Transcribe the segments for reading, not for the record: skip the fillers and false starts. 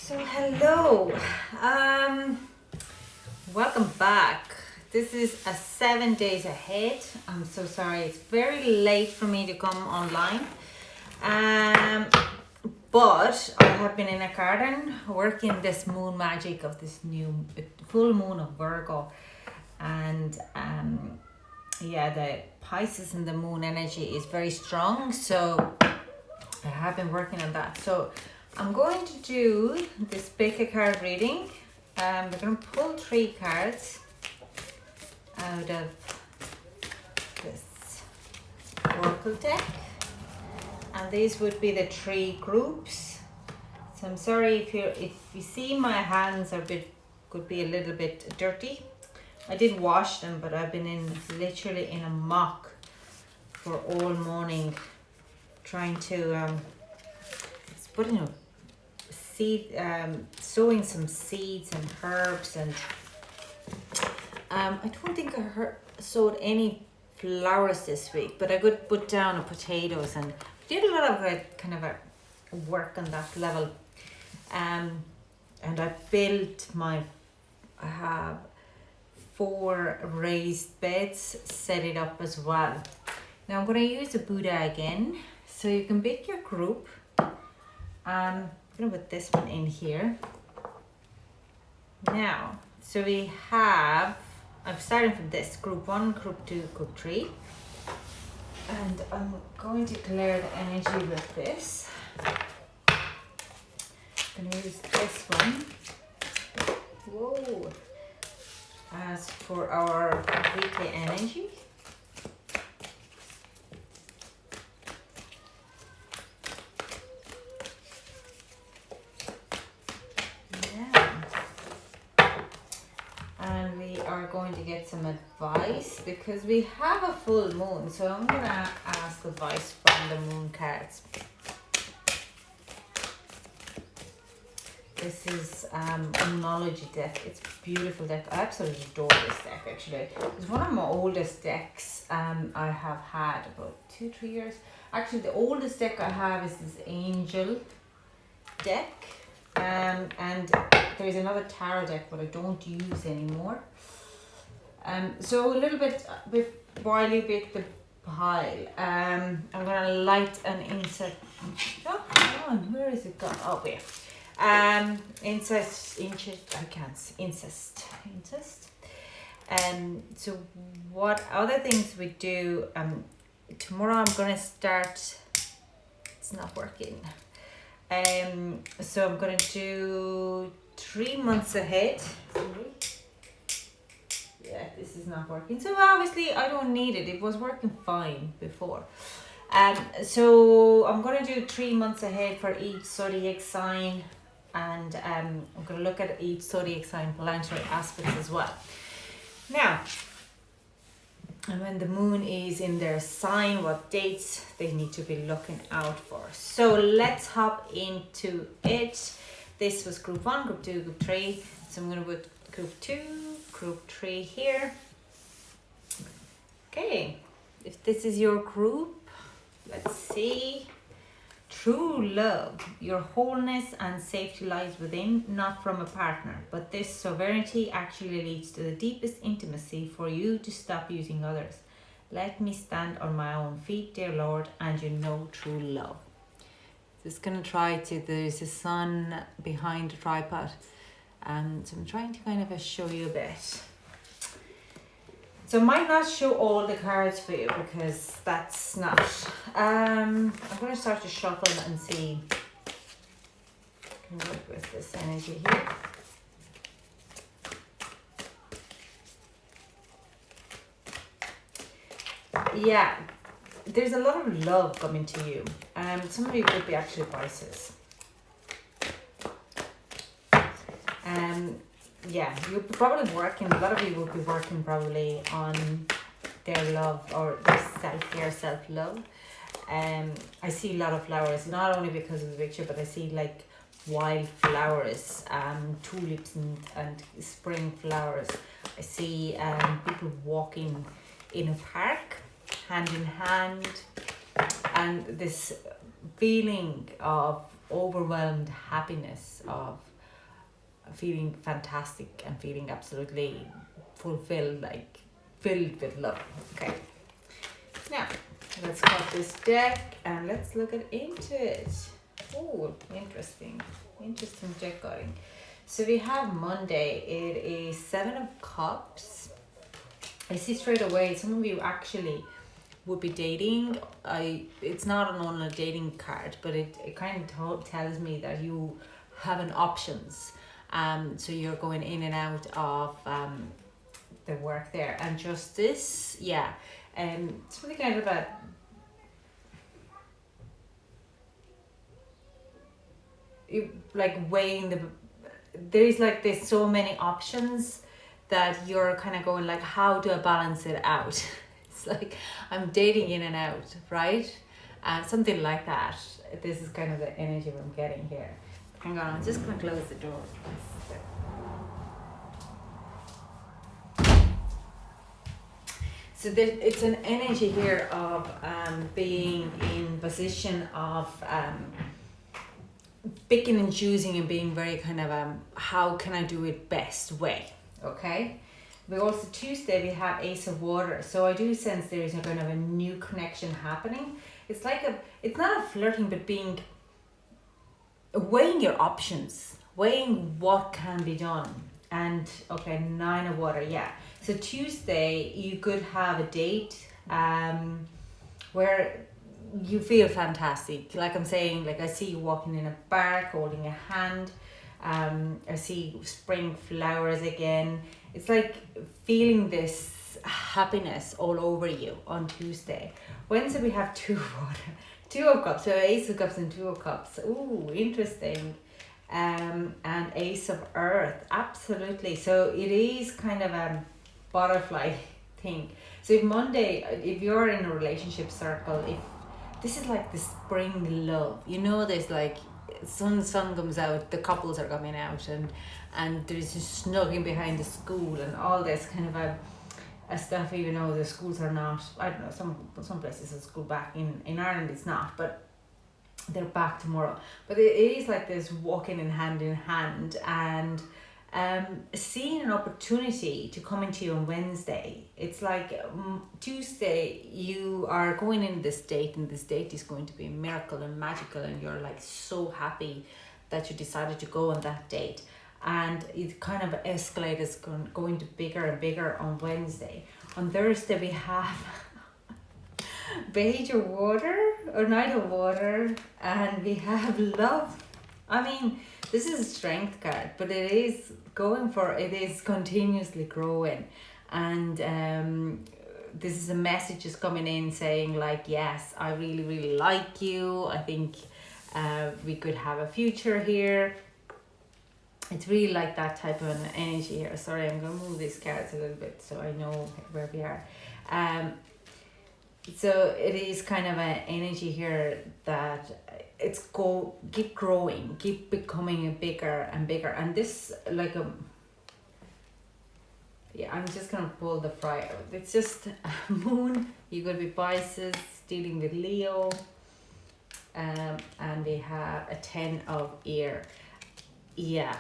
So hello, welcome back. This is a 7 days ahead. I'm so sorry, it's very late for me to come online. But I have been in a garden working this moon magic of this new full moon of Virgo, and yeah, the Pisces and the moon energy is very strong. So I have been working on that. So I'm going to do this pick a card reading. We're going to pull 3 cards out of this oracle deck, and these would be the 3 groups. So I'm sorry if you see my hands could be a little bit dirty. I did wash them, but I've been literally in a muck for all morning trying to put in a seed, sowing some seeds and herbs, and I don't think I sowed any flowers this week, but I could put down potatoes and did a lot of kind of a work on that level. And I have 4 raised beds, set it up as well. Now I'm going to use the Buddha again, so you can pick your group. I'm going to put this one in here. Now, so I'm starting from this, group 1, group 2, group 3. And I'm going to clear the energy with this. I'm going to use this one. Whoa. As for our weekly energy. Going to get some advice because we have a full moon, so I'm gonna ask advice from the moon cards. This is Moonology deck. It's a beautiful deck. I absolutely adore this deck. Actually, it's one of my oldest decks. I have had about 2-3 years. Actually, the oldest deck I have is this Angel deck, and there's another tarot deck but I don't use anymore. So a little bit while you bake the pile, I'm gonna light an incense. Oh, come on, where is it gone? Oh, where? Incest. So what other things we do? Tomorrow I'm gonna start. It's not working. So I'm gonna do 3 months ahead. Yeah, this is not working. So obviously I don't need it. It was working fine before. So I'm going to do 3 months ahead for each zodiac sign, and I'm going to look at each zodiac sign planetary aspects as well. Now, and when the moon is in their sign, what dates they need to be looking out for. So let's hop into it. This was group 1, group 2, group 3. So I'm going to put group 2, group 3 here. Okay, if this is your group, let's see. True love, your wholeness and safety lies within, not from a partner, but this sovereignty actually leads to the deepest intimacy for you to stop using others. Let me stand on my own feet, dear Lord, and you know true love. Just gonna there's a sun behind the tripod. So I'm trying to kind of show you a bit. So I might not show all the cards for you because that's not. I'm going to start to shuffle and see. I can work with this energy here. Yeah, there's a lot of love coming to you. Some of you could be actually Pisces. Yeah, you'll be probably working, a lot of you will be working probably on their love or their self-care, self-love. I see a lot of flowers, not only because of the picture, but I see like wild flowers, tulips and spring flowers. I see people walking in a park, hand in hand, and this feeling of overwhelmed happiness, of feeling fantastic and feeling absolutely fulfilled, like filled with love. Okay, now let's cut this deck and let's look into it. Oh, interesting deck cutting. So we have Monday. It is 7 of Cups. I see straight away some of you actually would be dating. It's not on a dating card, but it kind of tells me that you have an options. So you're going in and out of the work there. And Justice, yeah. It's really kind of a like weighing there's so many options that you're kind of going like, how do I balance it out? It's like I'm dating in and out, right? Something like that. This is kind of the energy I'm getting here. Hang on, I'm just gonna close the door. So it's an energy here of being in position of picking and choosing and being very kind of how can I do it best way, okay? We also Tuesday we have Ace of Water, so I do sense there is a kind of a new connection happening. It's like it's not a flirting, but being weighing your options, weighing what can be done. And okay, 9 of Water, yeah. So Tuesday you could have a date where you feel fantastic. Like I'm saying, like I see you walking in a park holding a hand. I see spring flowers again. It's like feeling this happiness all over you on Tuesday. Wednesday we have 2 of Water, 2 of Cups. So Ace of Cups and 2 of Cups. Ooh, interesting. And Ace of Earth, absolutely. So it is kind of a butterfly thing. So if Monday, if you're in a relationship circle, if this is like the spring love, you know, there's like sun comes out, the couples are coming out, and there's just snugging behind the school and all this kind of a stuff, even though the schools are not, I don't know, some places the school back in Ireland it's not, but they're back tomorrow. But it is like this walking in hand, and seeing an opportunity to come into you on Wednesday. It's like Tuesday you are going in this date, and this date is going to be a miracle and magical, and you're like so happy that you decided to go on that date, and it kind of escalates, going to bigger and bigger on Wednesday. On Thursday we have Page of Water or Knight of Water, and we have Love. I mean, this is a strength card, but it is continuously growing, and this is a message is coming in saying like, yes, I really, really like you. I think we could have a future here. It's really like that type of an energy here. Sorry, I'm going to move these cards a little bit so I know where we are. So it is kind of an energy here that it's keep growing, keep becoming bigger and bigger. And this like I'm just gonna pull the fire. It's just Moon. You could be Pisces, dealing with Leo, and we have a 10 of Air. Yeah.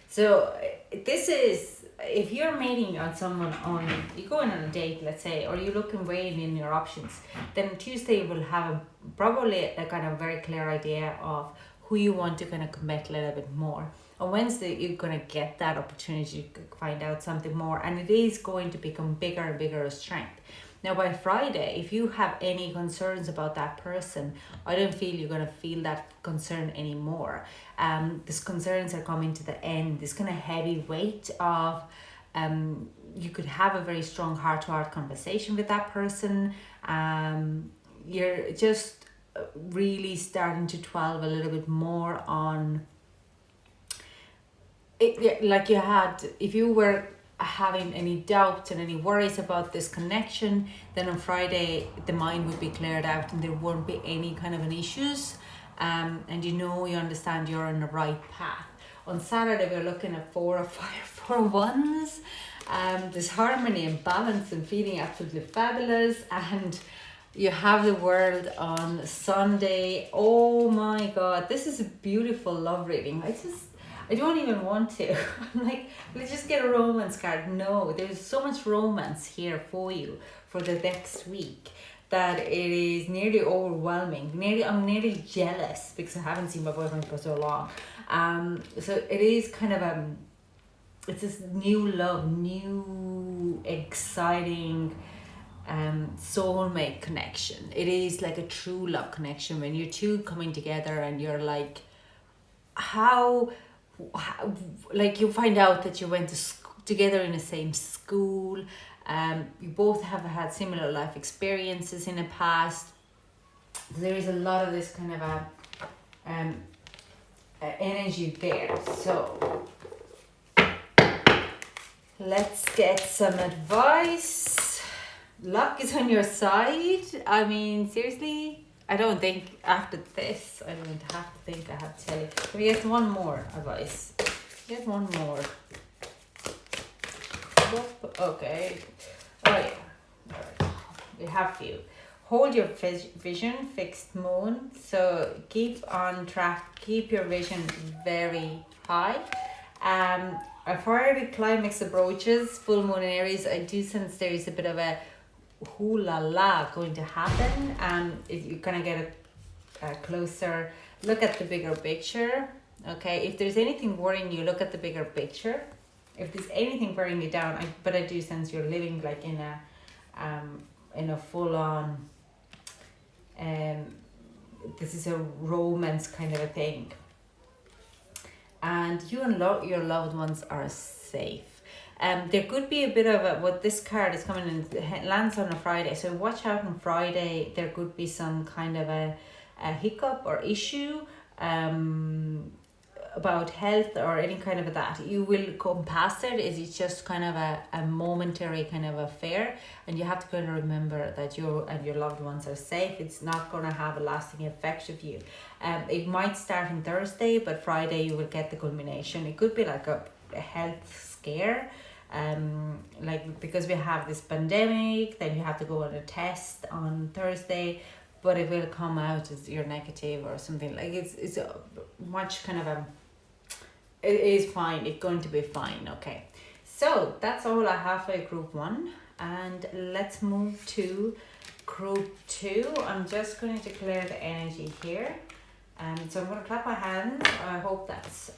So this is, if you're meeting on someone you're going on a date, let's say, or you're weighing in your options, then Tuesday you will have probably a kind of very clear idea of who you want to kind of commit a little bit more. On Wednesday, you're going to get that opportunity to find out something more, and it is going to become bigger and bigger a strength. Now by Friday, if you have any concerns about that person, I don't feel you're going to feel that concern anymore. These concerns are coming to the end. This kind of heavy weight of, you could have a very strong heart-to-heart conversation with that person. You're just really starting to dwell a little bit more on it, like you had, if you were having any doubts and any worries about this connection, then on Friday the mind would be cleared out and there won't be any kind of an issues, and you understand you're on the right path. On Saturday we're looking at 4 of fire, 4 of wands. There's harmony and balance and feeling absolutely fabulous, and you have the World on Sunday. Oh my god, this is a beautiful love reading. I don't even want to. I'm like, let's just get a romance card. No, there's so much romance here for you for the next week that it is nearly overwhelming. I'm nearly jealous because I haven't seen my boyfriend for so long. So it is kind of it's this new love, new exciting soulmate connection. It is like a true love connection when you're two coming together and you're like, how like you find out that you went to together in the same school. You both have had similar life experiences in the past. There is a lot of this kind of energy there. So let's get some advice. Luck is on your side. I mean, seriously, I don't think after this, I don't have to think I have to tell you. Can we get one more advice? Get one more. Okay. Oh yeah. Alright. We have few. Hold your vision, fixed moon. So keep on track. Keep your vision very high. A fiery climax approaches. Full moon in Aries. I do sense there is a bit of a hoo la la going to happen. You're gonna get a closer look at the bigger picture. Okay. If there's anything worrying you, look at the bigger picture. If there's anything burning you down, but I do sense you're living like in a full on this is a romance kind of a thing, and you and your loved ones are safe. There could be a bit of what this card is coming in, lands on a Friday, so watch out on Friday. There could be some kind of a hiccup or issue about health or any kind of that. You will come past it. It's just kind of a momentary kind of affair, and you have to kind of remember that you and your loved ones are safe. It's not going to have a lasting effect of you. It might start on Thursday, but Friday you will get the culmination. It could be like a health scare, like because we have this pandemic, then you have to go on a test on Thursday, but it will come out as you're negative or something. Like it's a much kind of it is fine. It's going to be fine. Okay, so that's all I have for group 1, and let's move to group 2. I'm just going to declare the energy here, and so I'm going to clap my hands. I hope that's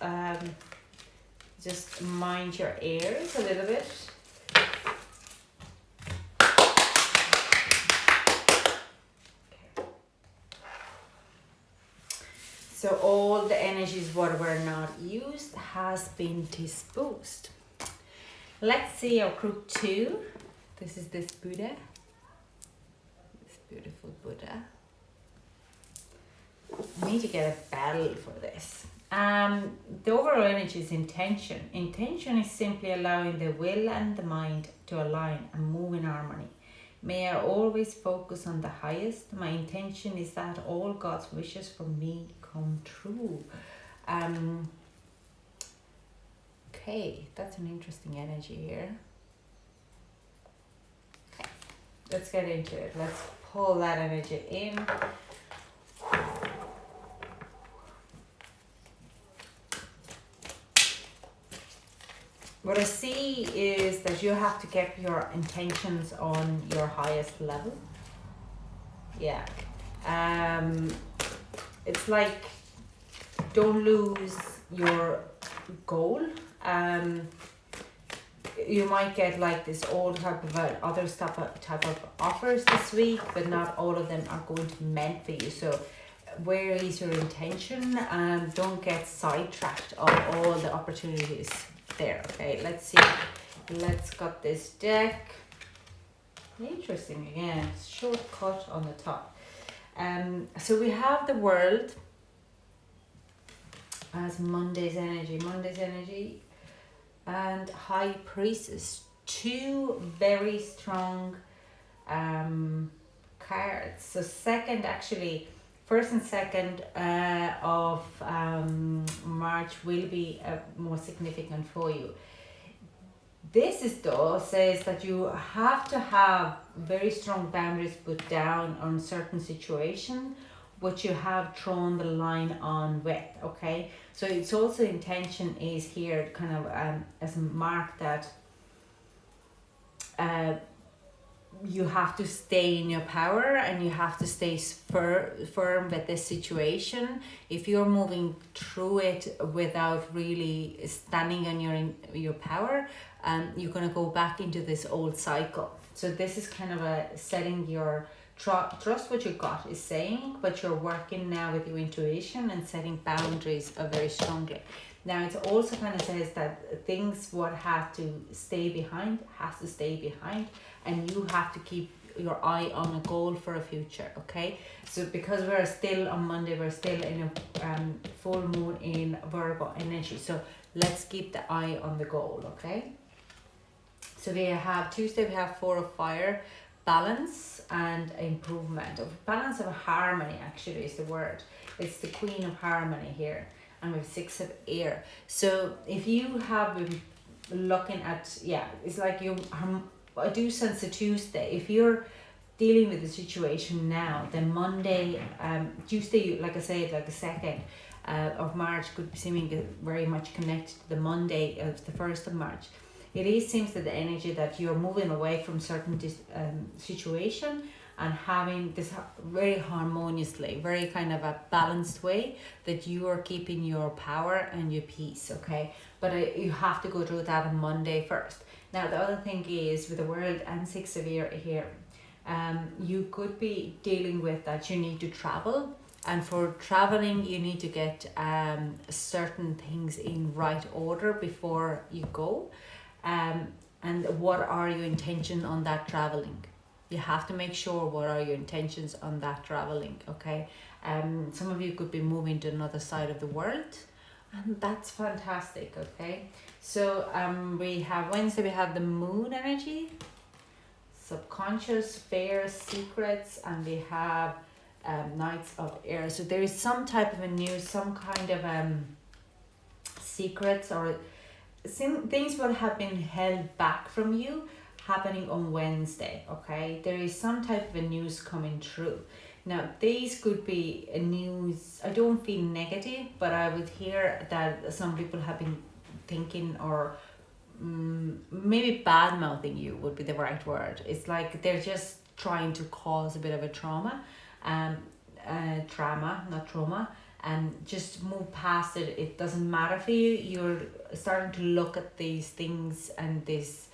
just mind your ears a little bit. So all the energies what were not used has been disposed. Let's see our group 2. This is this Buddha. This beautiful Buddha. I need to get a bell for this. The overall energy is intention. Intention is simply allowing the will and the mind to align and move in harmony. May I always focus on the highest. My intention is that all God's wishes for me come true. Okay, that's an interesting energy here. Okay, let's get into it. Let's pull that energy in. What I see is that you have to keep your intentions on your highest level. Yeah. It's like, don't lose your goal. You might get like this old type of other type of offers this week, but not all of them are going to be meant for you. So where is your intention? And don't get sidetracked on all the opportunities there. Okay, let's see. Let's got this deck. Interesting again. Shortcut on the top. So we have the World as Monday's energy, and High Priestess. 2 very strong cards. So first and second of March will be more significant for you. This says that you have to have very strong boundaries put down on certain situation, but you have drawn the line on with, okay? So it's also intention is here kind of as a mark that you have to stay in your power and you have to stay firm with this situation. If you're moving through it without really standing on your power, you're going to go back into this old cycle. So this is kind of a setting your trust what your gut is saying, but you're working now with your intuition and setting boundaries very strongly. Now it also kind of says that things what have to stay behind has to stay behind, and you have to keep your eye on a goal for a future, okay? So because we're still on Monday, we're still in a full moon in Virgo energy, so let's keep the eye on the goal, okay? So we have Tuesday, we have 4 of fire, balance and improvement. Balance of harmony actually is the word. It's the queen of harmony here. And we have 6 of air. So if you have been looking at, it's like you, I do sense a Tuesday. If you're dealing with the situation now, then Monday, Tuesday, like I said, like the 2nd of March could be seeming very much connected to the Monday of the 1st of March. It seems that the energy that you're moving away from certain situation and having this very harmoniously, very kind of a balanced way that you are keeping your power and your peace, okay? But you have to go through that on Monday first. Now, the other thing is with the world and 6 of air here, you could be dealing with that you need to travel. And for traveling, you need to get certain things in right order before you go. And what are your intentions on that traveling? You have to make sure what are your intentions on that traveling, okay? Some of you could be moving to another side of the world, and that's fantastic, okay? So we have Wednesday, we have the moon energy, subconscious, fears, secrets, and we have Knights of Air. So there is some type of a news, some kind of secrets or things what have been held back from you happening on Wednesday, okay? There is some type of a news coming through. Now, these could be a news, I don't feel negative, but I would hear that some people have been thinking or maybe bad mouthing you would be the right word. It's like they're just trying to cause a bit of a trauma, not trauma, and just move past it. It doesn't matter for you. You're starting to look at these things and this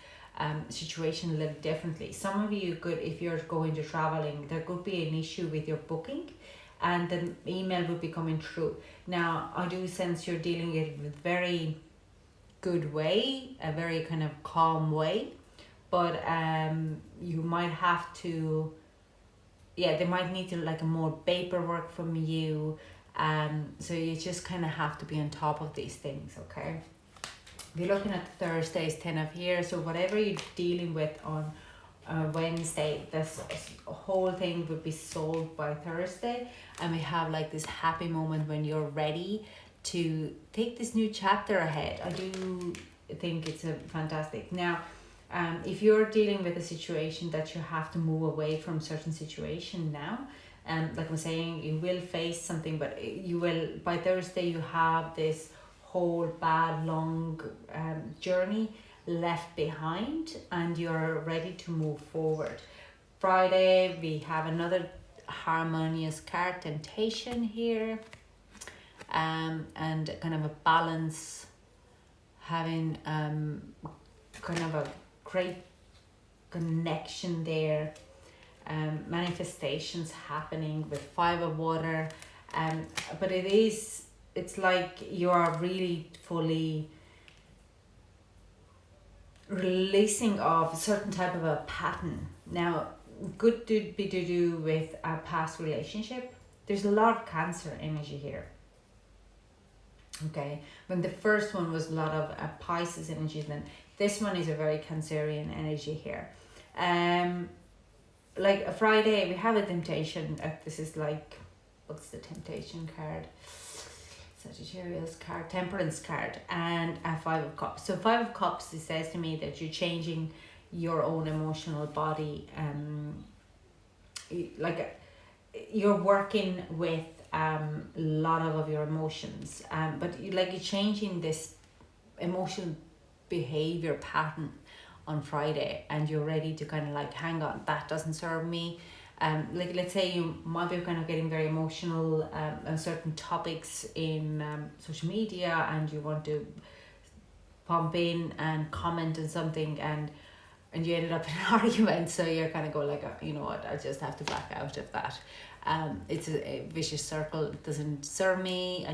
situation a little differently. Some of you could, if you're going to traveling, there could be an issue with your booking and the email would be coming through. Now, I do sense you're dealing it with very good way, a very kind of calm way, but you might have to, they might need to like a more paperwork from you. So you just kind of have to be on top of these things, okay? We're looking at Thursday's 10 of here, so whatever you're dealing with on Wednesday, this whole thing would be solved by Thursday, and we have like this happy moment when you're ready to take this new chapter ahead. I do think it's a fantastic. Now, if you're dealing with a situation that you have to move away from certain situation now, like I'm saying, you will face something, but you will, by Thursday, you have this whole bad, long journey left behind and you're ready to move forward. Friday, we have another harmonious card, temptation here, and kind of a balance, having kind of a great connection there. Manifestations happening with 5 of water, but it's like you are really fully releasing of a certain type of a pattern. Now, could be to do with a past relationship. There's a lot of Cancer energy here, okay? When the first one was a lot of Pisces energy, then this one is a very Cancerian energy here. Like a Friday, we have a temptation. This is like, what's the temptation card? Sagittarius card, Temperance card, and a 5 of Cups. So 5 of Cups, it says to me that you're changing your own emotional body. Like you're working with a lot of your emotions, but you're changing this emotional behavior pattern on Friday, and you're ready to kind of like, hang on, that doesn't serve me. Like, let's say you might be kind of getting very emotional on certain topics in social media, and you want to pump in and comment on something, and you ended up in an argument, so you're kind of go like, you know what, I just have to back out of that. It's a vicious circle. It doesn't serve me.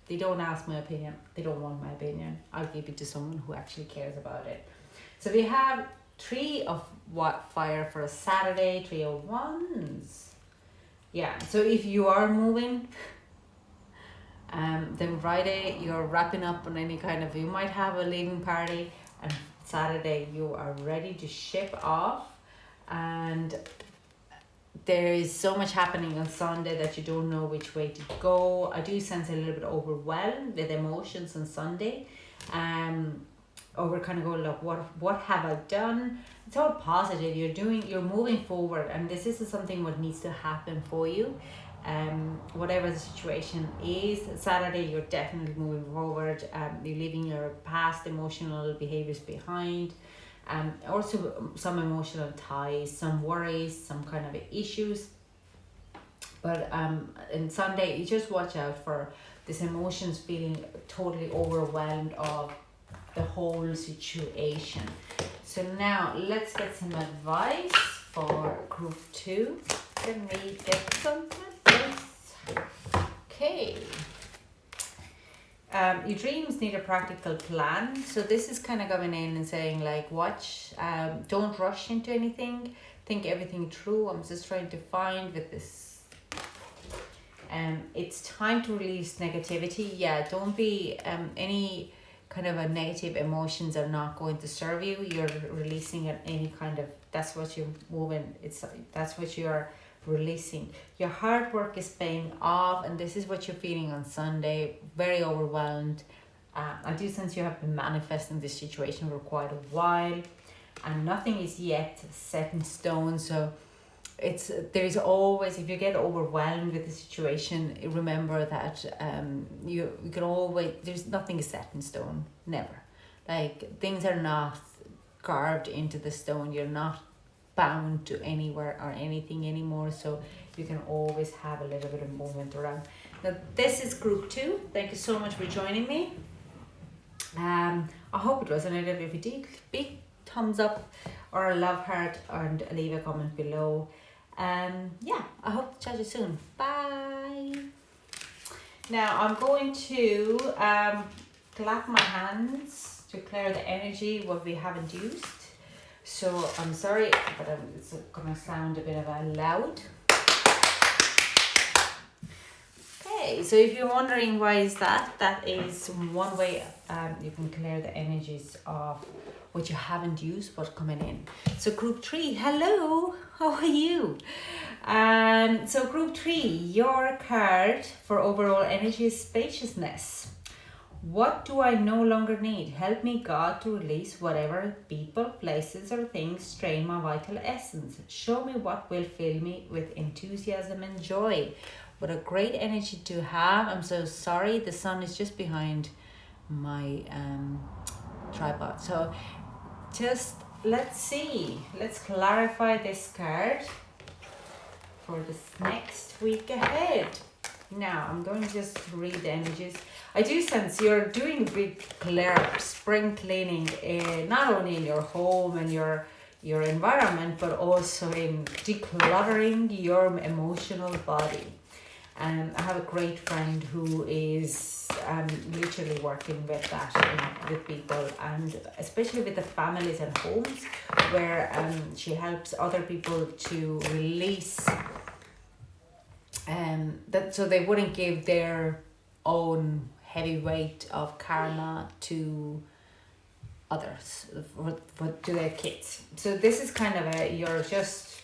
They don't ask my opinion. They don't want my opinion. I'll give it to someone who actually cares about it. So we have 3 of fire for a Saturday, 3 of wands. Yeah, so if you are moving, then Friday you're wrapping up on any kind of, you might have a leaving party, and Saturday you are ready to ship off. And there is so much happening on Sunday that you don't know which way to go. I do sense a little bit overwhelmed with emotions on Sunday. Or kind of going, look, what have I done? It's all positive. You're moving forward, and this is something what needs to happen for you. Whatever the situation is, Saturday you're definitely moving forward. You're leaving your past emotional behaviors behind. Also some emotional ties, some worries, some kind of issues. But in Sunday, you just watch out for this emotions, feeling totally overwhelmed of the whole situation. So now let's get some advice for group 2. Can we get some advice? Okay. Your dreams need a practical plan. So this is kind of going in and saying like, watch, don't rush into anything. Think everything through. I'm just trying to find with this. It's time to release negativity. Yeah, don't be any kind of a negative emotions are not going to serve you. You're releasing any kind of, that's what you're moving. That's what you're releasing. Your hard work is paying off, and this is what you're feeling on Sunday. Very overwhelmed. I do sense you have been manifesting this situation for quite a while, and nothing is yet set in stone. So there's always, if you get overwhelmed with the situation, remember that you can always, there's nothing is set in stone. Never. Like, things are not carved into the stone. You're not bound to anywhere or anything anymore, so you can always have a little bit of movement around. Now this is group 2. Thank you so much for joining me. I hope it resonated. If you did, big thumbs up or a love heart, and leave a comment below. Yeah, I hope to chat to you soon. Bye. Now I'm going to clap my hands to clear the energy what we haven't used. So I'm sorry, but it's gonna sound a bit of a loud. Okay, so if you're wondering why is that is one way you can clear the energies of what you haven't used, what's coming in. So group 3, hello, how are you? So group 3, your card for overall energy is spaciousness. What do I no longer need? Help me, God, to release whatever people, places, or things strain my vital essence. Show me what will fill me with enthusiasm and joy. What a great energy to have. I'm so sorry, the sun is just behind my tripod. So just let's see. Let's clarify this card for this next week ahead. Now I'm going to just read the energies. I do sense you're doing a big spring cleaning, not only in your home and your environment, but also in decluttering your emotional body. And I have a great friend who is literally working with that with people, and especially with the families and homes, where she helps other people to release that, so they wouldn't give their own heavy weight of karma to others, to their kids. So this is kind of you're just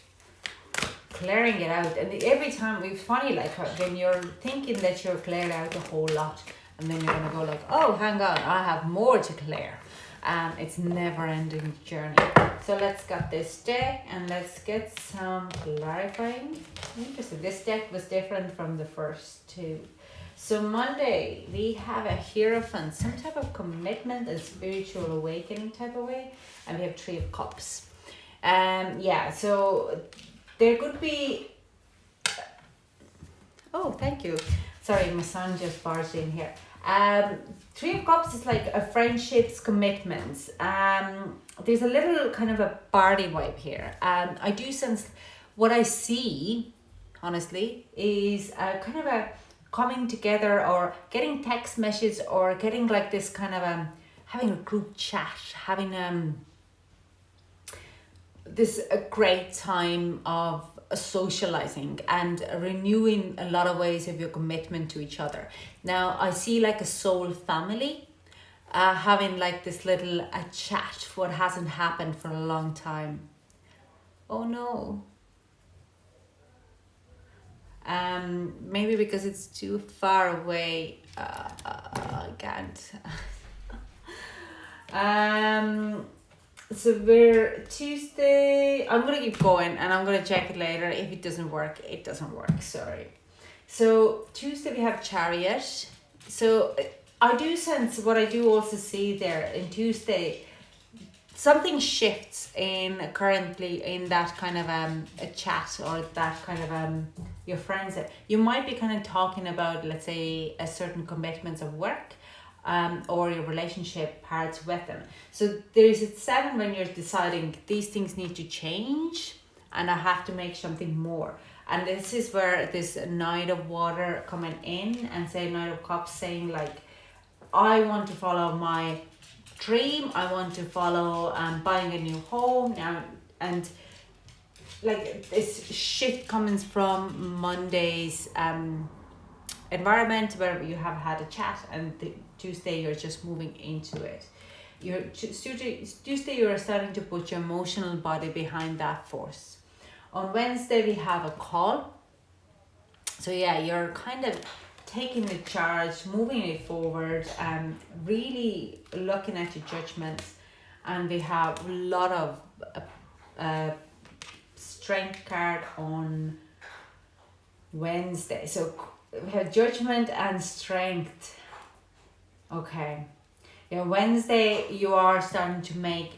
clearing it out, and every time it's funny, like when you're thinking that you're cleared out a whole lot, and then you're gonna go like, oh, hang on, I have more to clear. It's never ending journey. So let's get this deck and let's get some clarifying. Interesting. This deck was different from the first two. So Monday, we have a Hierophant, some type of commitment and spiritual awakening type of way. And we have Three of Cups. Yeah, so there could be... Oh, thank you. Sorry, my son just barged in here. Three of Cups is like a friendships, commitments. There's a little kind of a party vibe here. I do sense what I see, honestly, is kind of a coming together or getting text messages or getting like this kind of having a group chat, having this a great time of socializing and renewing a lot of ways of your commitment to each other. Now I see like a soul family having like this little a chat, what hasn't happened for a long time. Oh no. Maybe because it's too far away. I can't. So we're Tuesday. I'm gonna keep going and I'm gonna check it later. If it doesn't work, it doesn't work. Sorry. So Tuesday we have Chariot. So I do sense what I do also see there in Tuesday. Something shifts in currently in that kind of a chat or that kind of your friends. You might be kind of talking about, let's say, a certain commitments of work. Or your relationship parts with them. So there is a 7 when you're deciding these things need to change and I have to make something more. And this is where this Knight of Water coming in and say Knight of Cups saying like, I want to follow my dream. I want to follow buying a new home now. And like this shift comes from Monday's environment where you have had a chat and Tuesday you're just moving into it. Tuesday you're starting to put your emotional body behind that force. On Wednesday we have a call. So yeah, you're kind of taking the charge, moving it forward, really looking at your judgments, and we have a lot of strength card on Wednesday. So we have judgment and strength. Okay. Yeah, Wednesday you are starting to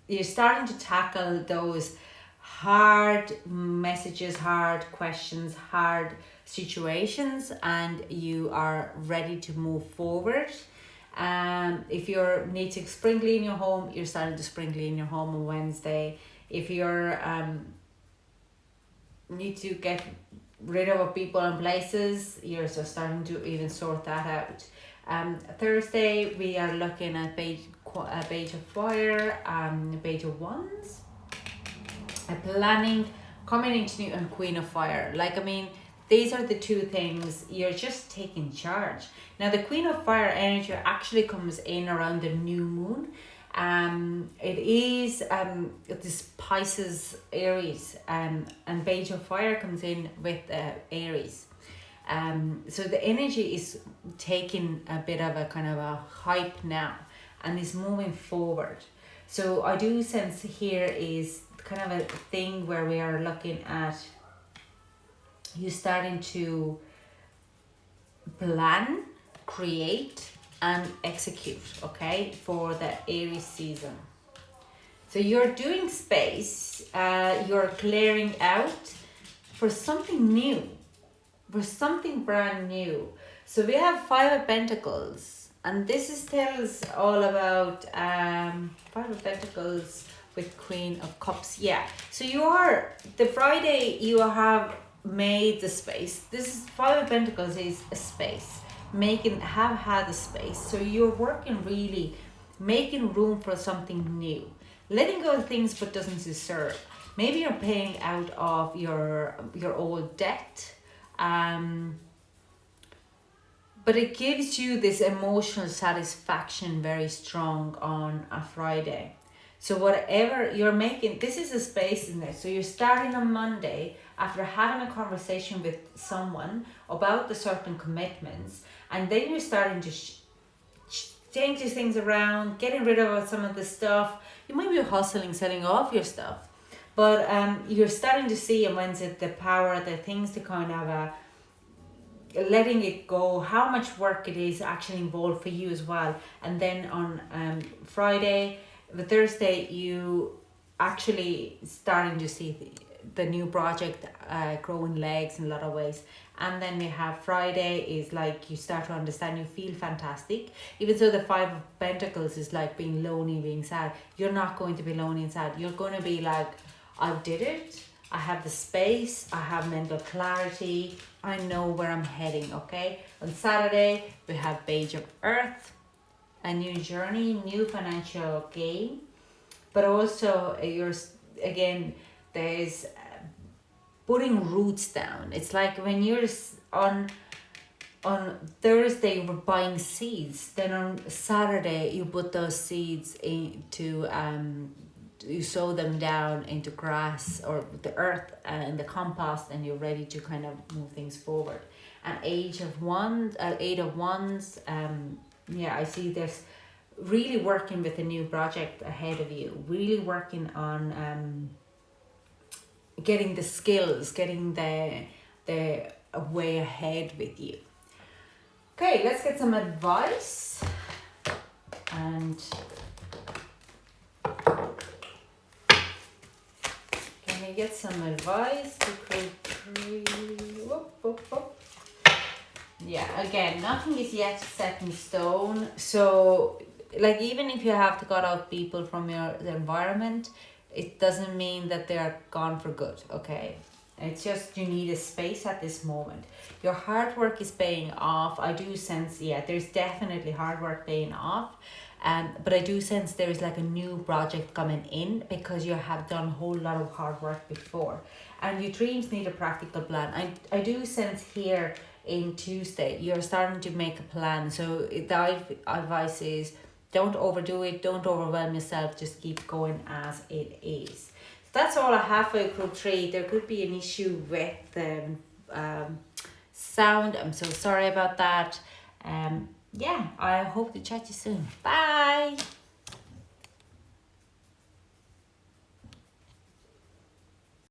you're starting to tackle those hard messages, hard questions, hard situations, and you are ready to move forward. If you're need to sprinkle in your home, you're starting to sprinkle in your home on Wednesday. If you're need to get rid of people and places, you're just starting to even sort that out. Thursday we are looking at Page of Fire, Page of Wands, planning, coming into new, and Queen of Fire. Like, I mean, these are the two things. You're just taking charge. Now the Queen of Fire energy actually comes in around the new moon. It is this Pisces Aries, and Page of Fire comes in with Aries. So the energy is taking a bit of a kind of a hype now and is moving forward. So I do sense here is kind of a thing where we are looking at you starting to plan, create and execute, okay, for the Aries season. So you're doing space, you're clearing out for something new, for something brand new. So we have Five of Pentacles, and this tells all about Five of Pentacles with Queen of Cups. Yeah, so you are, the Friday you have made the space. This is Five of Pentacles is a space. Have had a space. So you're working really, making room for something new. Letting go of things but doesn't deserve. Maybe you're paying out of your old debt. But it gives you this emotional satisfaction very strong on a Friday. So whatever you're making, this is a space in there. So you're starting on Monday after having a conversation with someone about the certain commitments, and then you're starting to changes things around, getting rid of some of the stuff. You might be hustling, selling off your stuff, but you're starting to see, and when's it the power, the things to kind of letting it go, how much work it is actually involved for you as well. And then on Friday, the Thursday, you actually starting to see the new project growing legs in a lot of ways. And then we have Friday is like you start to understand, you feel fantastic. Even though the Five of Pentacles is like being lonely, being sad, you're not going to be lonely and sad. You're going to be like, I did it. I have the space. I have mental clarity. I know where I'm heading, okay? On Saturday, we have Page of Earth, a new journey, new financial gain. But also, again, there's putting roots down. It's like when you're on Thursday, you were buying seeds. Then on Saturday, you put those seeds into you sow them down into grass or the earth and the compost, and you're ready to kind of move things forward. And Eight of Wands, I see there's really working with a new project ahead of you, really working on getting the skills, getting the way ahead with you. Okay, let's get some advice. And can we get some advice to Yeah, again, nothing is yet set in stone. So, like, even if you have to cut out people from the environment, it doesn't mean that they are gone for good, okay? It's just you need a space at this moment. Your hard work is paying off. I do sense, there's definitely hard work paying off. But I do sense there is like a new project coming in because you have done a whole lot of hard work before. And your dreams need a practical plan. I do sense here in Tuesday, you're starting to make a plan. So the advice is don't overdo it. Don't overwhelm yourself. Just keep going as it is. That's all I have for group 3. There could be an issue with the sound. I'm so sorry about that. I hope to chat to you soon. Bye.